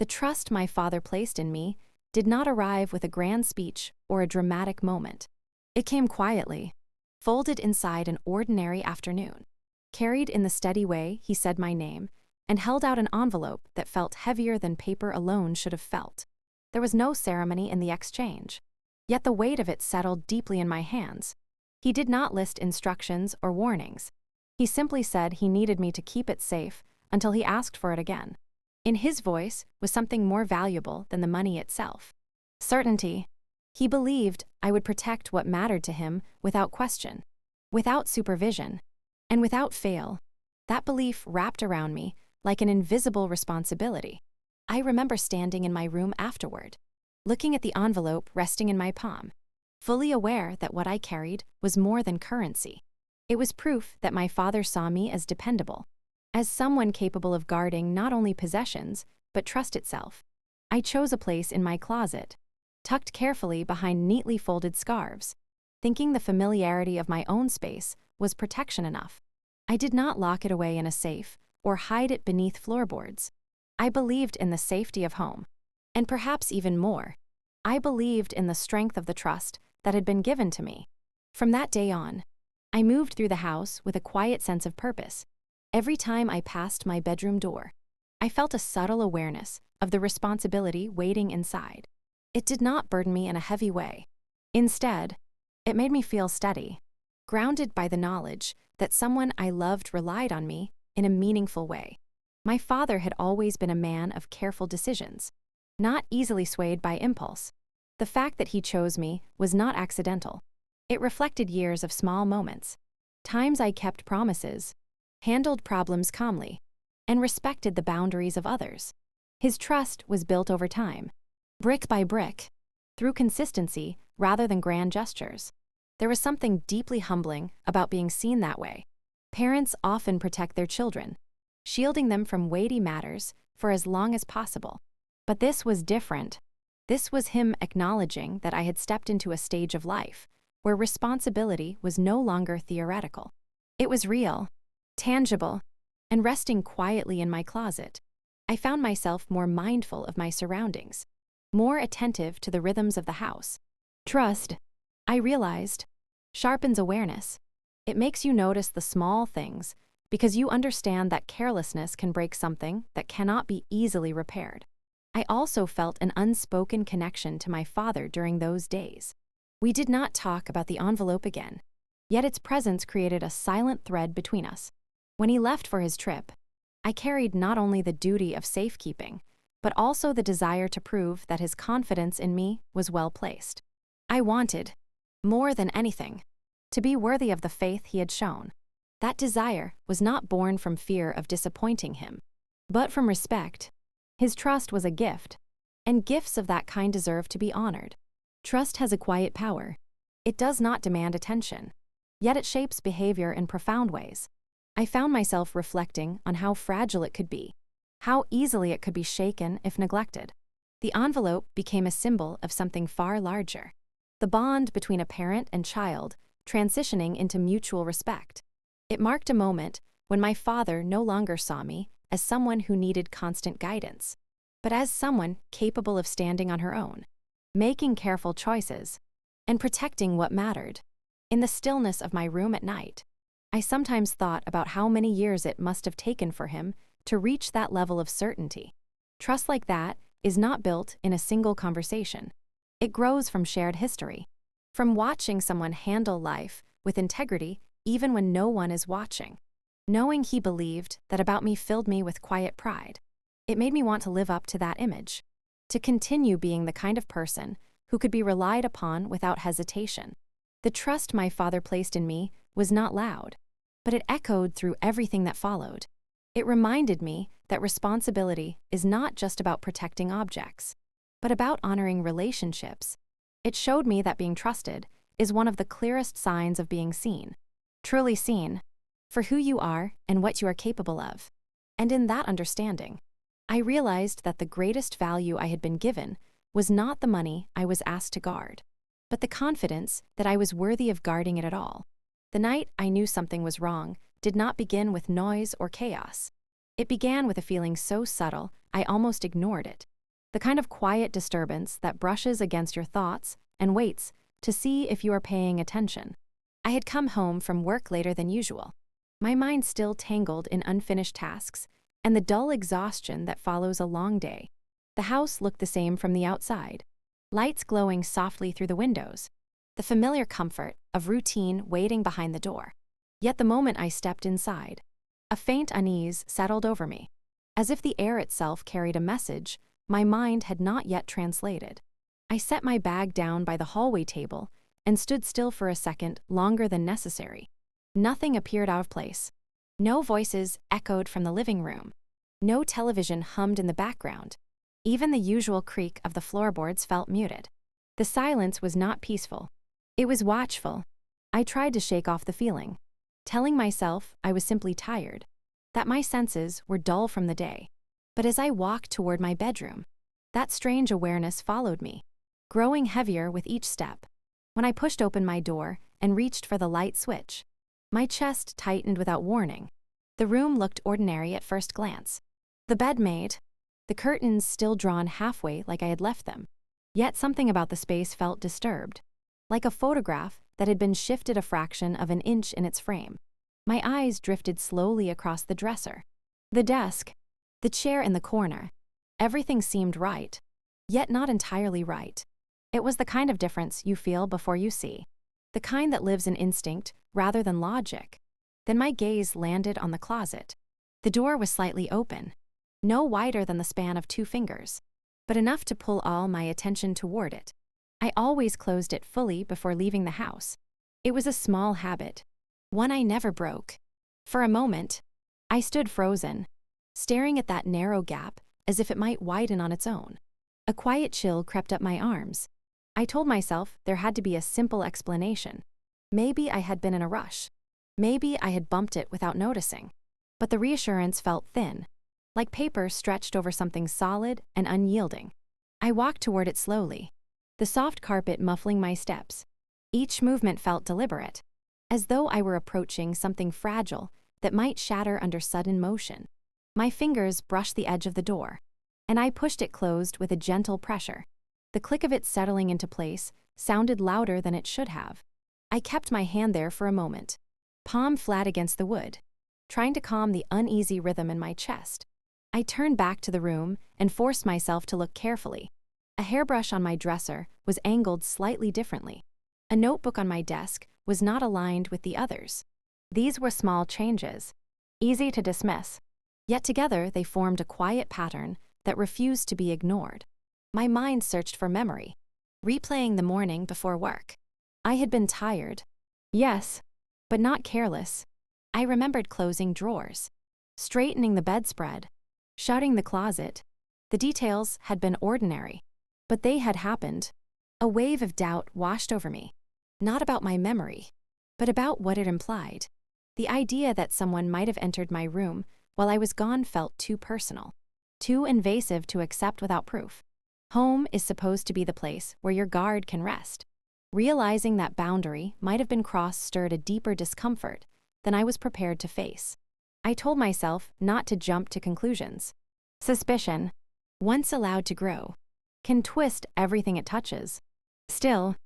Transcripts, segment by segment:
The trust my father placed in me did not arrive with a grand speech or a dramatic moment. It came quietly, folded inside an ordinary afternoon. Carried in the steady way he said my name, and held out an envelope that felt heavier than paper alone should have felt. There was no ceremony in the exchange, yet the weight of it settled deeply in my hands. He did not list instructions or warnings. He simply said he needed me to keep it safe until he asked for it again. In his voice was something more valuable than the money itself. Certainty. He believed I would protect what mattered to him without question, without supervision, and without fail. That belief wrapped around me like an invisible responsibility. I remember standing in my room afterward, looking at the envelope resting in my palm, fully aware that what I carried was more than currency. It was proof that my father saw me as dependable, as someone capable of guarding not only possessions, but trust itself. I chose a place in my closet, tucked carefully behind neatly folded scarves, thinking the familiarity of my own space was protection enough. I did not lock it away in a safe or hide it beneath floorboards. I believed in the safety of home, and perhaps even more, I believed in the strength of the trust that had been given to me. From that day on, I moved through the house with a quiet sense of purpose. Every time I passed my bedroom door, I felt a subtle awareness of the responsibility waiting inside. It did not burden me in a heavy way. Instead, it made me feel steady, grounded by the knowledge that someone I loved relied on me in a meaningful way. My father had always been a man of careful decisions, not easily swayed by impulse. The fact that he chose me was not accidental. It reflected years of small moments, times I kept promises, handled problems calmly, and respected the boundaries of others. His trust was built over time, brick by brick, through consistency rather than grand gestures. There was something deeply humbling about being seen that way. Parents often protect their children, shielding them from weighty matters for as long as possible. But this was different. This was him acknowledging that I had stepped into a stage of life where responsibility was no longer theoretical. It was real, tangible, and resting quietly in my closet. I found myself more mindful of my surroundings, more attentive to the rhythms of the house. Trust, I realized, sharpens awareness. It makes you notice the small things because you understand that carelessness can break something that cannot be easily repaired. I also felt an unspoken connection to my father during those days. We did not talk about the envelope again, yet its presence created a silent thread between us. When he left for his trip, I carried not only the duty of safekeeping, but also the desire to prove that his confidence in me was well placed. I wanted, more than anything, to be worthy of the faith he had shown. That desire was not born from fear of disappointing him, but from respect. His trust was a gift, and gifts of that kind deserve to be honored. Trust has a quiet power. It does not demand attention, yet it shapes behavior in profound ways. I found myself reflecting on how fragile it could be, how easily it could be shaken if neglected. The envelope became a symbol of something far larger, the bond between a parent and child transitioning into mutual respect. It marked a moment when my father no longer saw me as someone who needed constant guidance, but as someone capable of standing on her own, making careful choices, and protecting what mattered. In the stillness of my room at night, I sometimes thought about how many years it must have taken for him to reach that level of certainty. Trust like that is not built in a single conversation. It grows from shared history, from watching someone handle life with integrity even when no one is watching. Knowing he believed that about me filled me with quiet pride. It made me want to live up to that image, to continue being the kind of person who could be relied upon without hesitation. The trust my father placed in me was not loud, but it echoed through everything that followed. It reminded me that responsibility is not just about protecting objects, but about honoring relationships. It showed me that being trusted is one of the clearest signs of being seen, truly seen, for who you are and what you are capable of. And in that understanding, I realized that the greatest value I had been given was not the money I was asked to guard, but the confidence that I was worthy of guarding it at all. The night I knew something was wrong did not begin with noise or chaos. It began with a feeling so subtle I almost ignored it. the kind of quiet disturbance that brushes against your thoughts and waits to see if you are paying attention. I had come home from work later than usual, my mind still tangled in unfinished tasks and the dull exhaustion that follows a long day. The house looked the same from the outside, lights glowing softly through the windows, the familiar comfort of routine waiting behind the door. Yet the moment I stepped inside, a faint unease settled over me, as if the air itself carried a message my mind had not yet translated. I set my bag down by the hallway table and stood still for a second longer than necessary. Nothing appeared out of place. No voices echoed from the living room. No television hummed in the background. Even the usual creak of the floorboards felt muted. The silence was not peaceful. It was watchful. I tried to shake off the feeling, telling myself I was simply tired, that my senses were dull from the day. But as I walked toward my bedroom, that strange awareness followed me, growing heavier with each step. When I pushed open my door and reached for the light switch, my chest tightened without warning. The room looked ordinary at first glance. The bed made, the curtains still drawn halfway like I had left them. Yet something about the space felt disturbed, like a photograph that had been shifted a fraction of an inch in its frame. My eyes drifted slowly across the dresser, the desk, the chair in the corner. Everything seemed right, yet not entirely right. It was the kind of difference you feel before you see, the kind that lives in instinct rather than logic. Then my gaze landed on the closet. The door was slightly open, no wider than the span of 2 fingers, but enough to pull all my attention toward it. I always closed it fully before leaving the house. It was a small habit, one I never broke. For a moment, I stood frozen, staring at that narrow gap as if it might widen on its own. A quiet chill crept up my arms. I told myself there had to be a simple explanation. Maybe I had been in a rush. Maybe I had bumped it without noticing. But the reassurance felt thin, like paper stretched over something solid and unyielding. I walked toward it slowly, the soft carpet muffling my steps. Each movement felt deliberate, as though I were approaching something fragile that might shatter under sudden motion. My fingers brushed the edge of the door, and I pushed it closed with a gentle pressure. The click of it settling into place sounded louder than it should have. I kept my hand there for a moment, palm flat against the wood, trying to calm the uneasy rhythm in my chest. I turned back to the room and forced myself to look carefully. A hairbrush on my dresser was angled slightly differently. A notebook on my desk was not aligned with the others. These were small changes, easy to dismiss, yet together they formed a quiet pattern that refused to be ignored. My mind searched for memory, replaying the morning before work. I had been tired, yes, but not careless. I remembered closing drawers, straightening the bedspread, shutting the closet. The details had been ordinary, but they had happened. A wave of doubt washed over me, not about my memory, but about what it implied. The idea that someone might have entered my room while I was gone felt too personal, too invasive to accept without proof. Home is supposed to be the place where your guard can rest. Realizing that boundary might have been crossed stirred a deeper discomfort than I was prepared to face. I told myself not to jump to conclusions. Suspicion, once allowed to grow, can twist everything it touches. Still,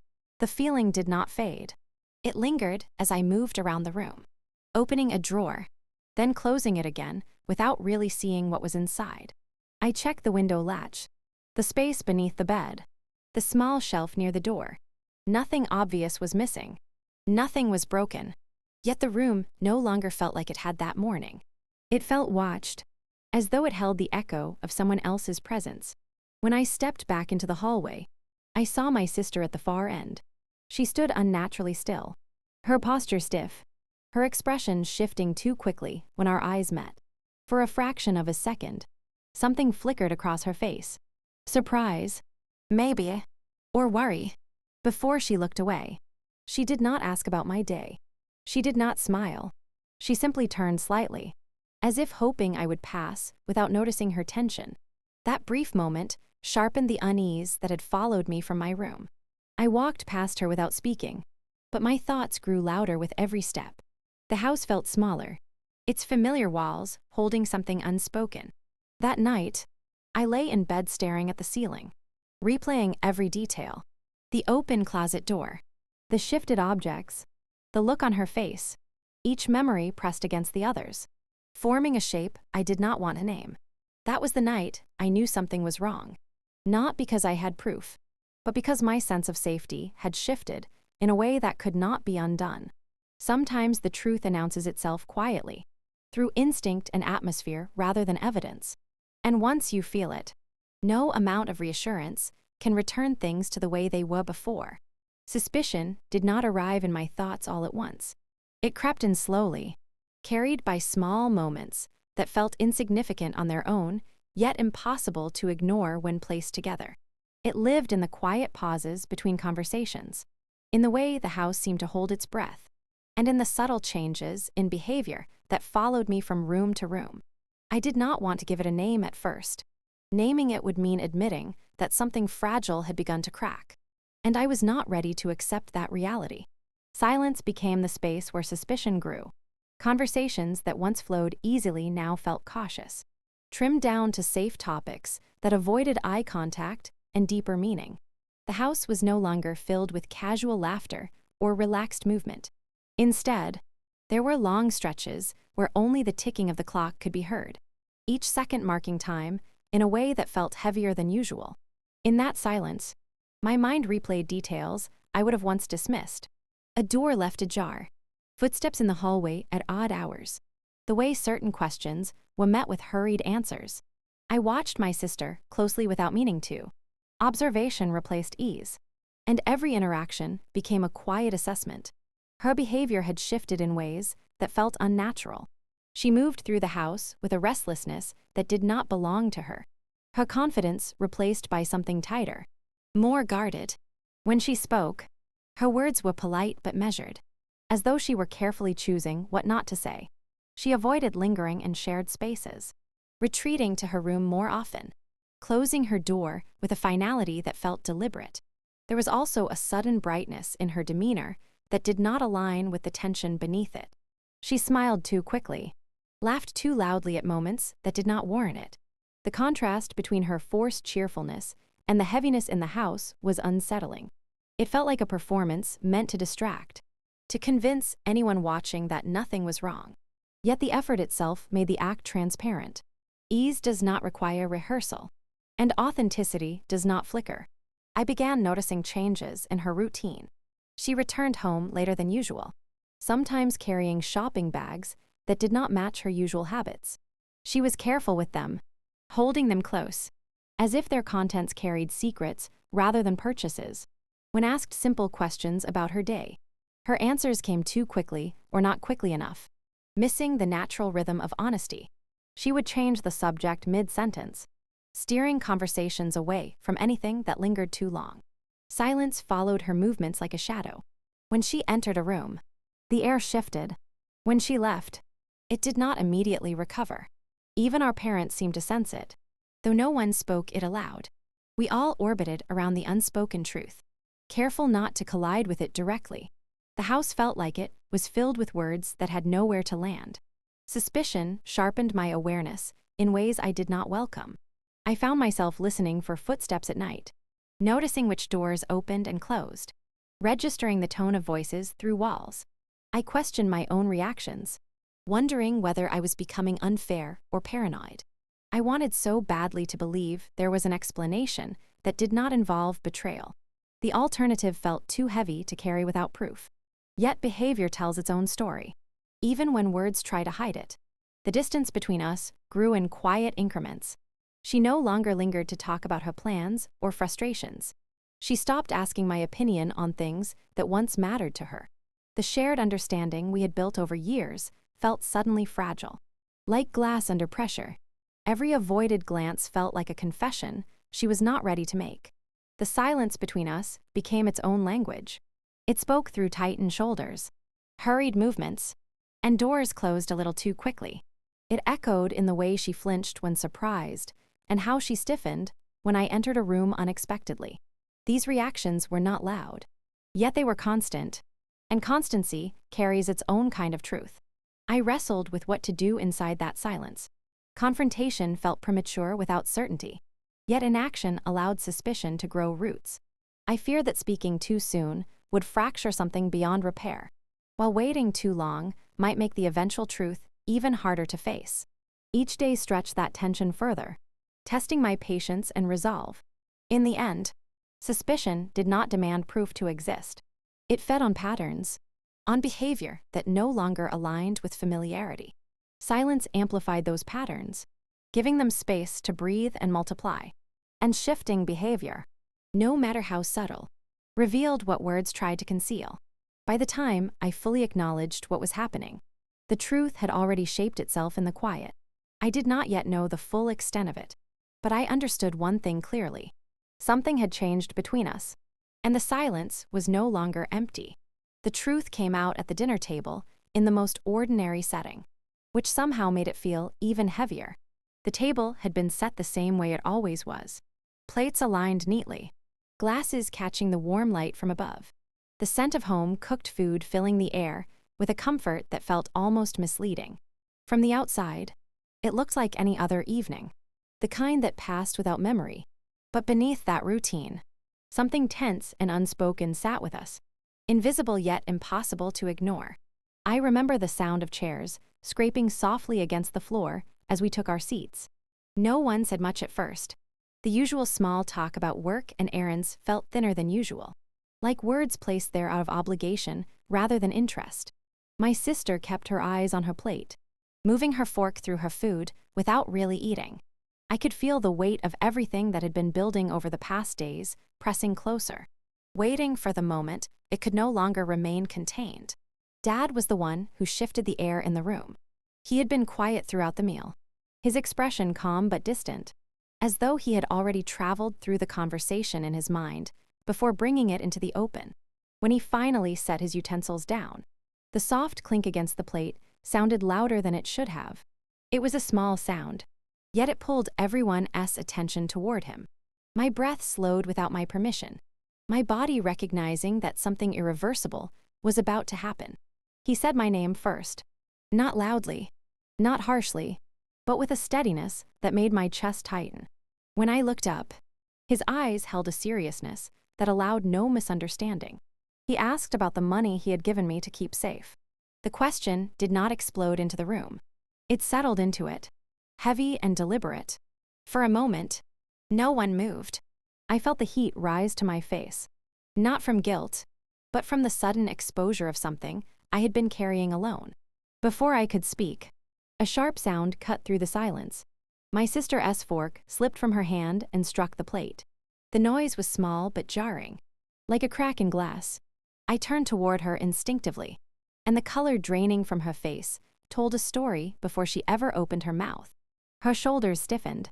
the feeling did not fade. It lingered as I moved around the room, opening a drawer, then closing it again without really seeing what was inside. I checked the window latch, the space beneath the bed, the small shelf near the door. Nothing obvious was missing. Nothing was broken. Yet the room no longer felt like it had that morning. It felt watched, as though it held the echo of someone else's presence. When I stepped back into the hallway, I saw my sister at the far end. She stood unnaturally still, her posture stiff, her expression shifting too quickly when our eyes met. For a fraction of a second, something flickered across her face. Surprise, maybe, or worry. Before she looked away, she did not ask about my day. She did not smile. She simply turned slightly, as if hoping I would pass without noticing her tension. That brief moment sharpened the unease that had followed me from my room. I walked past her without speaking, but my thoughts grew louder with every step. The house felt smaller, its familiar walls holding something unspoken. That night, I lay in bed staring at the ceiling, replaying every detail. The open closet door, the shifted objects, the look on her face, each memory pressed against the others, forming a shape I did not want to name. That was the night I knew something was wrong. Not because I had proof, but because my sense of safety had shifted in a way that could not be undone. Sometimes the truth announces itself quietly, through instinct and atmosphere rather than evidence. And once you feel it, no amount of reassurance can return things to the way they were before. Suspicion did not arrive in my thoughts all at once. It crept in slowly, carried by small moments that felt insignificant on their own, yet impossible to ignore when placed together. It lived in the quiet pauses between conversations, in the way the house seemed to hold its breath, and in the subtle changes in behavior that followed me from room to room. I did not want to give it a name at first. Naming it would mean admitting that something fragile had begun to crack, and I was not ready to accept that reality. Silence became the space where suspicion grew. Conversations that once flowed easily now felt cautious, trimmed down to safe topics that avoided eye contact and deeper meaning. The house was no longer filled with casual laughter or relaxed movement. Instead, there were long stretches where only the ticking of the clock could be heard, each second marking time in a way that felt heavier than usual. In that silence, my mind replayed details I would have once dismissed. A door left ajar, footsteps in the hallway at odd hours, the way certain questions were met with hurried answers. I watched my sister closely without meaning to. Observation replaced ease, and every interaction became a quiet assessment. Her behavior had shifted in ways that felt unnatural. She moved through the house with a restlessness that did not belong to her. Her confidence replaced by something tighter, more guarded. When she spoke, her words were polite but measured, as though she were carefully choosing what not to say. She avoided lingering in shared spaces, retreating to her room more often, closing her door with a finality that felt deliberate. There was also a sudden brightness in her demeanor that did not align with the tension beneath it. She smiled too quickly, laughed too loudly at moments that did not warrant it. The contrast between her forced cheerfulness and the heaviness in the house was unsettling. It felt like a performance meant to distract, to convince anyone watching that nothing was wrong. Yet the effort itself made the act transparent. Ease does not require rehearsal, and authenticity does not flicker. I began noticing changes in her routine. She returned home later than usual, sometimes carrying shopping bags that did not match her usual habits. She was careful with them, holding them close, as if their contents carried secrets rather than purchases. When asked simple questions about her day, her answers came too quickly or not quickly enough, missing the natural rhythm of honesty. She would change the subject mid-sentence, steering conversations away from anything that lingered too long. Silence followed her movements like a shadow. When she entered a room, the air shifted. When she left, it did not immediately recover. Even our parents seemed to sense it, though no one spoke it aloud. We all orbited around the unspoken truth, careful not to collide with it directly. The house felt like it was filled with words that had nowhere to land. Suspicion sharpened my awareness in ways I did not welcome. I found myself listening for footsteps at night, noticing which doors opened and closed, registering the tone of voices through walls. I questioned my own reactions, wondering whether I was becoming unfair or paranoid. I wanted so badly to believe there was an explanation that did not involve betrayal. The alternative felt too heavy to carry without proof. Yet behavior tells its own story, even when words try to hide it. The distance between us grew in quiet increments. She no longer lingered to talk about her plans or frustrations. She stopped asking my opinion on things that once mattered to her. The shared understanding we had built over years felt suddenly fragile. Like glass under pressure, every avoided glance felt like a confession she was not ready to make. The silence between us became its own language. It spoke through tightened shoulders, hurried movements, and doors closed a little too quickly. It echoed in the way she flinched when surprised, and how she stiffened when I entered a room unexpectedly. These reactions were not loud, yet they were constant, and constancy carries its own kind of truth. I wrestled with what to do inside that silence. Confrontation felt premature without certainty. Yet inaction allowed suspicion to grow roots. I feared that speaking too soon would fracture something beyond repair, while waiting too long might make the eventual truth even harder to face. Each day stretched that tension further, testing my patience and resolve. In the end, suspicion did not demand proof to exist. It fed on patterns, on behavior that no longer aligned with familiarity. Silence amplified those patterns, giving them space to breathe and multiply. And shifting behavior, no matter how subtle, revealed what words tried to conceal. By the time I fully acknowledged what was happening, the truth had already shaped itself in the quiet. I did not yet know the full extent of it, but I understood one thing clearly. Something had changed between us, and the silence was no longer empty. The truth came out at the dinner table in the most ordinary setting, which somehow made it feel even heavier. The table had been set the same way it always was. Plates aligned neatly, glasses catching the warm light from above. The scent of home-cooked food filling the air with a comfort that felt almost misleading. From the outside, it looked like any other evening, the kind that passed without memory. But beneath that routine, something tense and unspoken sat with us, invisible yet impossible to ignore. I remember the sound of chairs scraping softly against the floor as we took our seats. No one said much at first. The usual small talk about work and errands felt thinner than usual, like words placed there out of obligation rather than interest. My sister kept her eyes on her plate, moving her fork through her food without really eating. I could feel the weight of everything that had been building over the past days pressing closer, waiting for the moment it could no longer remain contained. Dad was the one who shifted the air in the room. He had been quiet throughout the meal, his expression calm but distant, as though he had already traveled through the conversation in his mind before bringing it into the open. When he finally set his utensils down, the soft clink against the plate sounded louder than it should have. It was a small sound, yet it pulled everyone's attention toward him. My breath slowed without my permission, my body recognizing that something irreversible was about to happen. He said my name first, not loudly, not harshly, but with a steadiness that made my chest tighten. When I looked up, his eyes held a seriousness that allowed no misunderstanding. He asked about the money he had given me to keep safe. The question did not explode into the room. It settled into it, heavy and deliberate. For a moment, no one moved. I felt the heat rise to my face, not from guilt, but from the sudden exposure of something I had been carrying alone. Before I could speak, a sharp sound cut through the silence. My sister's fork slipped from her hand and struck the plate. The noise was small but jarring, like a crack in glass. I turned toward her instinctively, and the color draining from her face told a story before she ever opened her mouth. Her shoulders stiffened,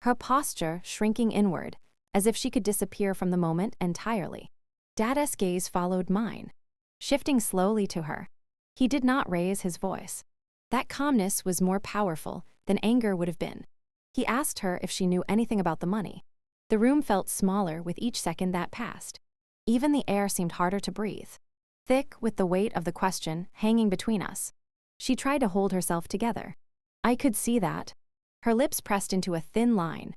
her posture shrinking inward, as if she could disappear from the moment entirely. Dad's gaze followed mine, shifting slowly to her. He did not raise his voice. That calmness was more powerful than anger would have been. He asked her if she knew anything about the money. The room felt smaller with each second that passed. Even the air seemed harder to breathe, thick with the weight of the question hanging between us. She tried to hold herself together. I could see that. Her lips pressed into a thin line,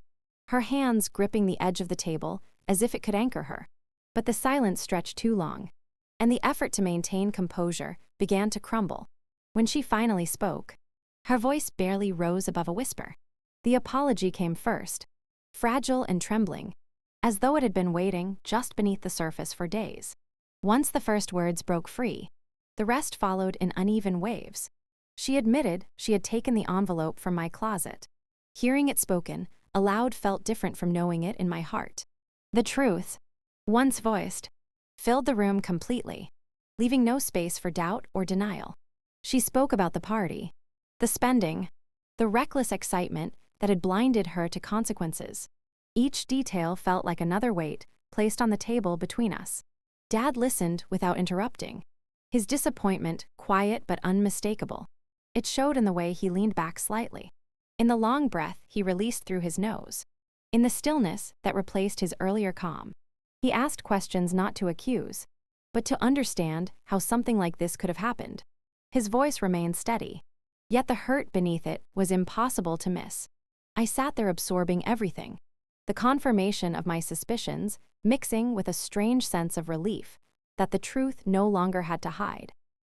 her hands gripping the edge of the table as if it could anchor her. But the silence stretched too long, and the effort to maintain composure began to crumble. When she finally spoke, her voice barely rose above a whisper. The apology came first, fragile and trembling, as though it had been waiting just beneath the surface for days. Once the first words broke free, the rest followed in uneven waves. She admitted she had taken the envelope from my closet. Hearing it spoken, aloud felt different from knowing it in my heart. The truth, once voiced, filled the room completely, leaving no space for doubt or denial. She spoke about the party, the spending, the reckless excitement that had blinded her to consequences. Each detail felt like another weight placed on the table between us. Dad listened without interrupting, his disappointment quiet but unmistakable. It showed in the way he leaned back slightly, in the long breath he released through his nose, in the stillness that replaced his earlier calm. He asked questions not to accuse, but to understand how something like this could have happened. His voice remained steady, Yet the hurt beneath it was impossible to miss. I sat there absorbing everything, the confirmation of my suspicions mixing with a strange sense of relief that the truth no longer had to hide.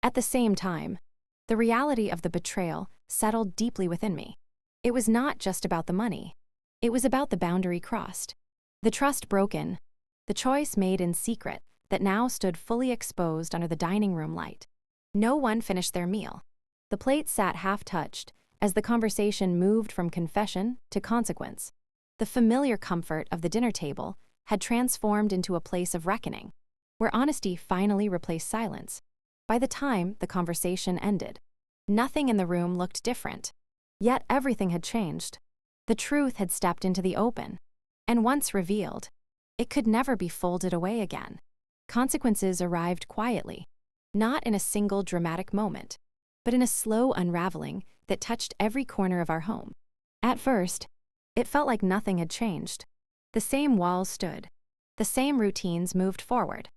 At the same time, the reality of the betrayal settled deeply within me. It was not just about the money. It was about the boundary crossed, the trust broken, the choice made in secret that now stood fully exposed under the dining room light. No one finished their meal. The plate sat half-touched as the conversation moved from confession to consequence. The familiar comfort of the dinner table had transformed into a place of reckoning, where honesty finally replaced silence. By the time the conversation ended, nothing in the room looked different. Yet everything had changed. The truth had stepped into the open, and once revealed, it could never be folded away again. Consequences arrived quietly, not in a single dramatic moment, but in a slow unraveling that touched every corner of our home. At first, it felt like nothing had changed. The same walls stood, the same routines moved forward,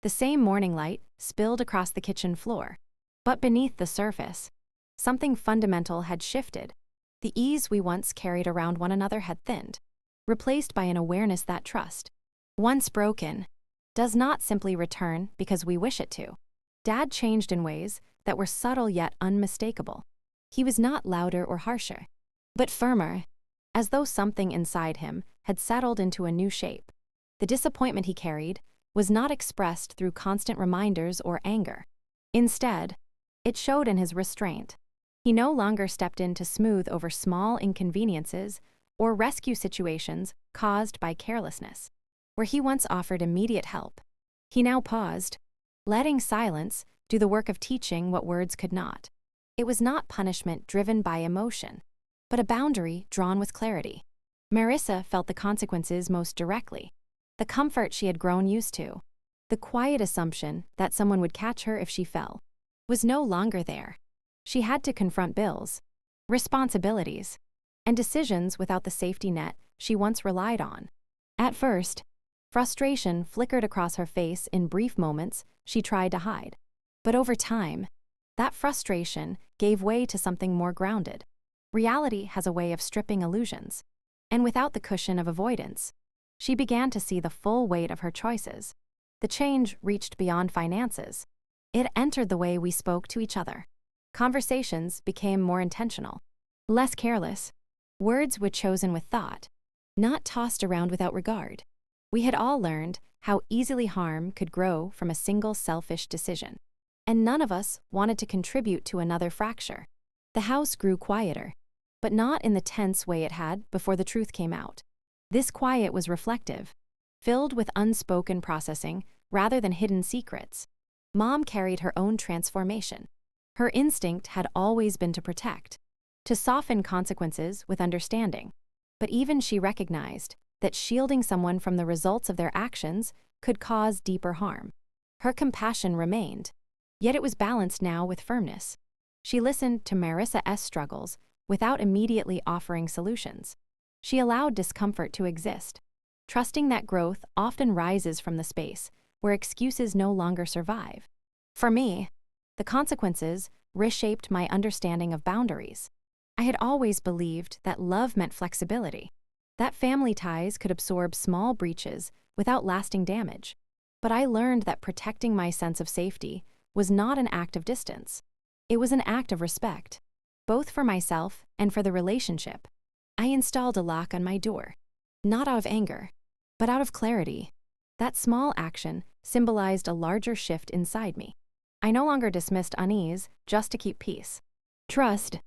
the same morning light spilled across the kitchen floor. But beneath the surface, something fundamental had shifted. The ease we once carried around one another had thinned, replaced by an awareness that trust, once broken, does not simply return because we wish it to. Dad changed in ways that were subtle yet unmistakable. He was not louder or harsher, but firmer, as though something inside him had settled into a new shape. The disappointment he carried was not expressed through constant reminders or anger. Instead, it showed in his restraint. He no longer stepped in to smooth over small inconveniences or rescue situations caused by carelessness. Where he once offered immediate help, he now paused, letting silence do the work of teaching what words could not. It was not punishment driven by emotion, but a boundary drawn with clarity. Marissa felt the consequences most directly. The comfort she had grown used to, the quiet assumption that someone would catch her if she fell, was no longer there. She had to confront bills, responsibilities, and decisions without the safety net she once relied on. At first, frustration flickered across her face in brief moments she tried to hide. But over time, that frustration gave way to something more grounded. Reality has a way of stripping illusions, and without the cushion of avoidance, she began to see the full weight of her choices. The change reached beyond finances. It entered the way we spoke to each other. Conversations became more intentional, less careless. Words were chosen with thought, not tossed around without regard. We had all learned how easily harm could grow from a single selfish decision, and none of us wanted to contribute to another fracture. The house grew quieter, but not in the tense way it had before the truth came out. This quiet was reflective, filled with unspoken processing rather than hidden secrets. Mom carried her own transformation. Her instinct had always been to protect, to soften consequences with understanding. But even she recognized that shielding someone from the results of their actions could cause deeper harm. Her compassion remained, yet it was balanced now with firmness. She listened to Marissa's struggles without immediately offering solutions. She allowed discomfort to exist, trusting that growth often rises from the space where excuses no longer survive. For me, the consequences reshaped my understanding of boundaries. I had always believed that love meant flexibility, that family ties could absorb small breaches without lasting damage. But I learned that protecting my sense of safety was not an act of distance. It was an act of respect, both for myself and for the relationship. I installed a lock on my door, not out of anger, but out of clarity. That small action symbolized a larger shift inside me. I no longer dismissed unease just to keep peace. Trust,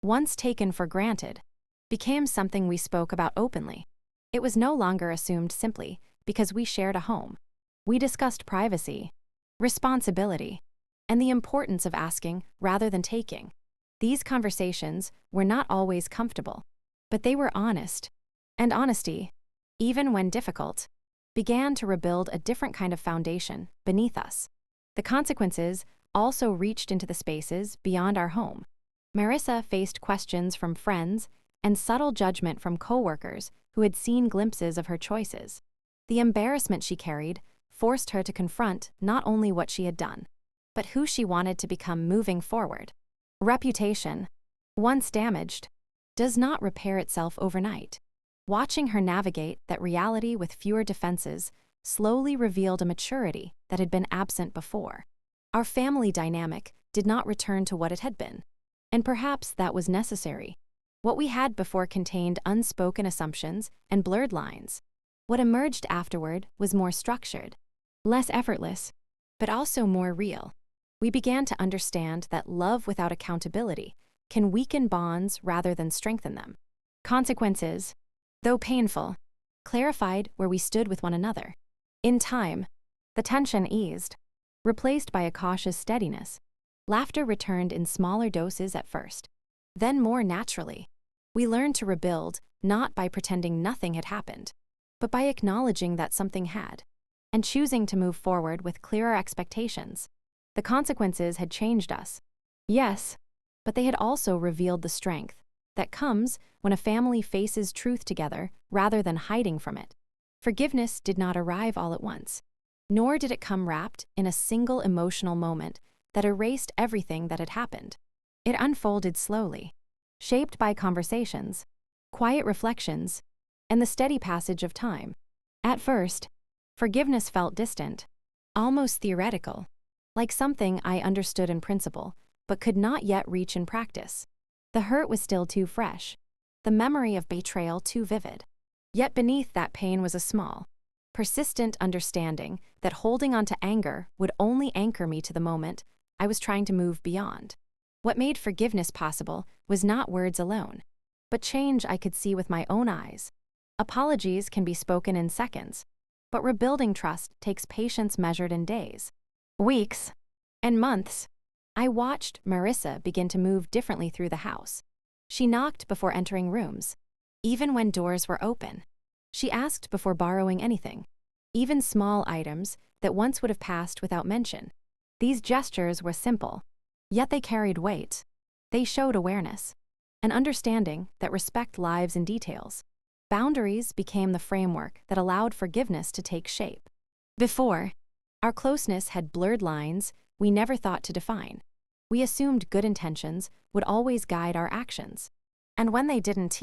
once taken for granted, became something we spoke about openly. It was no longer assumed simply because we shared a home. We discussed privacy, responsibility, and the importance of asking rather than taking. These conversations were not always comfortable, but they were honest. And honesty, even when difficult, began to rebuild a different kind of foundation beneath us. The consequences also reached into the spaces beyond our home. Marissa faced questions from friends and subtle judgment from coworkers who had seen glimpses of her choices. The embarrassment she carried forced her to confront not only what she had done, but who she wanted to become moving forward. Reputation, once damaged, does not repair itself overnight. Watching her navigate that reality with fewer defenses slowly revealed a maturity that had been absent before. Our family dynamic did not return to what it had been, and perhaps that was necessary. What we had before contained unspoken assumptions and blurred lines. What emerged afterward was more structured, less effortless, but also more real. We began to understand that love without accountability can weaken bonds rather than strengthen them. Consequences, though painful, clarified where we stood with one another. In time, the tension eased, replaced by a cautious steadiness. Laughter returned in smaller doses at first, then more naturally. We learned to rebuild not by pretending nothing had happened, but by acknowledging that something had, and choosing to move forward with clearer expectations. The consequences had changed us, yes, but they had also revealed the strength that comes when a family faces truth together rather than hiding from it. Forgiveness did not arrive all at once, nor did it come wrapped in a single emotional moment that erased everything that had happened. It unfolded slowly, shaped by conversations, quiet reflections, and the steady passage of time. At first, forgiveness felt distant, almost theoretical, like something I understood in principle, but could not yet reach in practice. The hurt was still too fresh, the memory of betrayal too vivid. Yet beneath that pain was a small, persistent understanding that holding on to anger would only anchor me to the moment I was trying to move beyond. What made forgiveness possible was not words alone, but change I could see with my own eyes. Apologies can be spoken in seconds, but rebuilding trust takes patience measured in days, weeks, and months. I watched Marissa begin to move differently through the house. She knocked before entering rooms, even when doors were open. She asked before borrowing anything, even small items that once would have passed without mention. These gestures were simple, yet they carried weight. They showed awareness, an understanding that respect lives in details. Boundaries became the framework that allowed forgiveness to take shape. Before, our closeness had blurred lines we never thought to define. We assumed good intentions would always guide our actions. And when they didn't,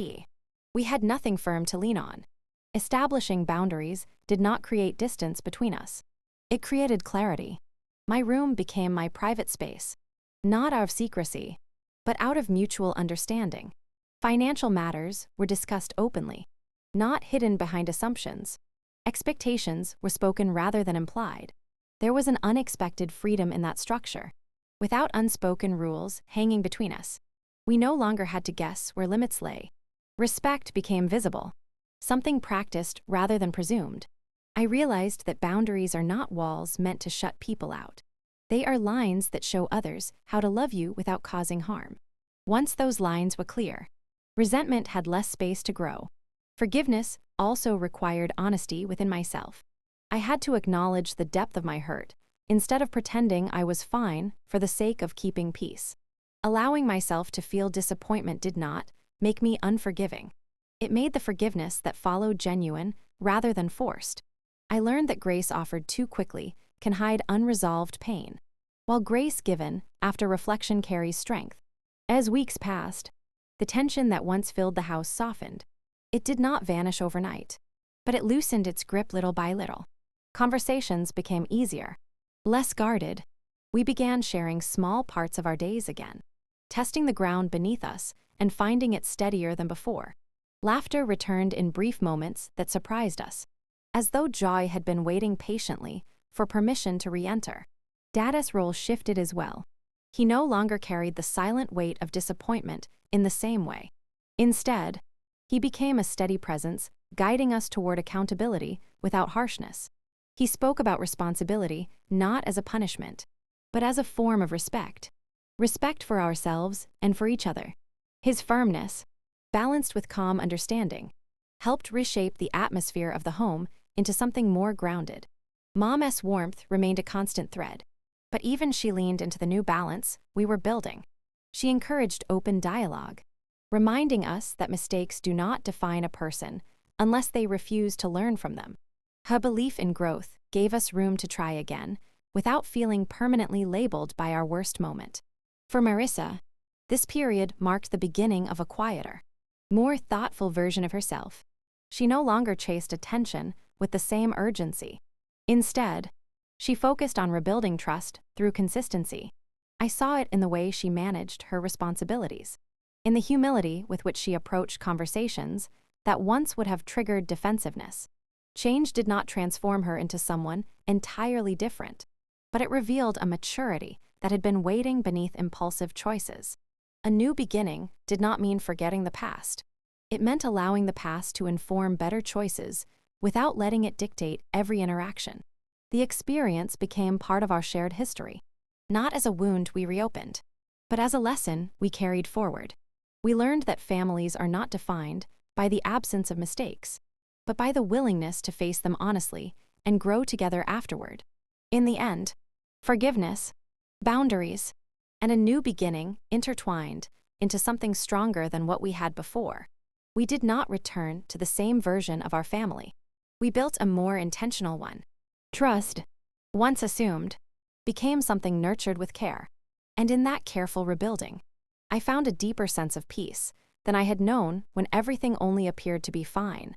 we had nothing firm to lean on. Establishing boundaries did not create distance between us. It created clarity. My room became my private space, not out of secrecy, but out of mutual understanding. Financial matters were discussed openly, not hidden behind assumptions. Expectations were spoken rather than implied. There was an unexpected freedom in that structure. Without unspoken rules hanging between us, we no longer had to guess where limits lay. Respect became visible, something practiced rather than presumed. I realized that boundaries are not walls meant to shut people out. They are lines that show others how to love you without causing harm. Once those lines were clear, resentment had less space to grow. Forgiveness also required honesty within myself. I had to acknowledge the depth of my hurt, instead of pretending I was fine for the sake of keeping peace. Allowing myself to feel disappointment did not make me unforgiving. It made the forgiveness that followed genuine rather than forced. I learned that grace offered too quickly can hide unresolved pain, while grace given after reflection carries strength. As weeks passed, the tension that once filled the house softened. It did not vanish overnight, but it loosened its grip little by little. Conversations became easier, less guarded. We began sharing small parts of our days again, testing the ground beneath us and finding it steadier than before. Laughter returned in brief moments that surprised us, as though joy had been waiting patiently for permission to re-enter. Dada's role shifted as well. He no longer carried the silent weight of disappointment in the same way. Instead, he became a steady presence, guiding us toward accountability without harshness. He spoke about responsibility not as a punishment, but as a form of respect. Respect for ourselves and for each other. His firmness, balanced with calm understanding, helped reshape the atmosphere of the home into something more grounded. Mom's warmth remained a constant thread, but even she leaned into the new balance we were building. She encouraged open dialogue, reminding us that mistakes do not define a person unless they refuse to learn from them. Her belief in growth gave us room to try again without feeling permanently labeled by our worst moment. For Marissa, This period marked the beginning of a quieter, more thoughtful version of herself. She no longer chased attention with the same urgency. Instead, she focused on rebuilding trust through consistency. I saw it in the way she managed her responsibilities, in the humility with which she approached conversations that once would have triggered defensiveness. Change did not transform her into someone entirely different, but it revealed a maturity that had been waiting beneath impulsive choices. A new beginning did not mean forgetting the past. It meant allowing the past to inform better choices without letting it dictate every interaction. The experience became part of our shared history, not as a wound we reopened, but as a lesson we carried forward. We learned that families are not defined by the absence of mistakes, but by the willingness to face them honestly and grow together afterward. In the end, forgiveness, boundaries, and a new beginning intertwined into something stronger than what we had before. We did not return to the same version of our family. We built a more intentional one. Trust, once assumed, became something nurtured with care. And in that careful rebuilding, I found a deeper sense of peace than I had known when everything only appeared to be fine.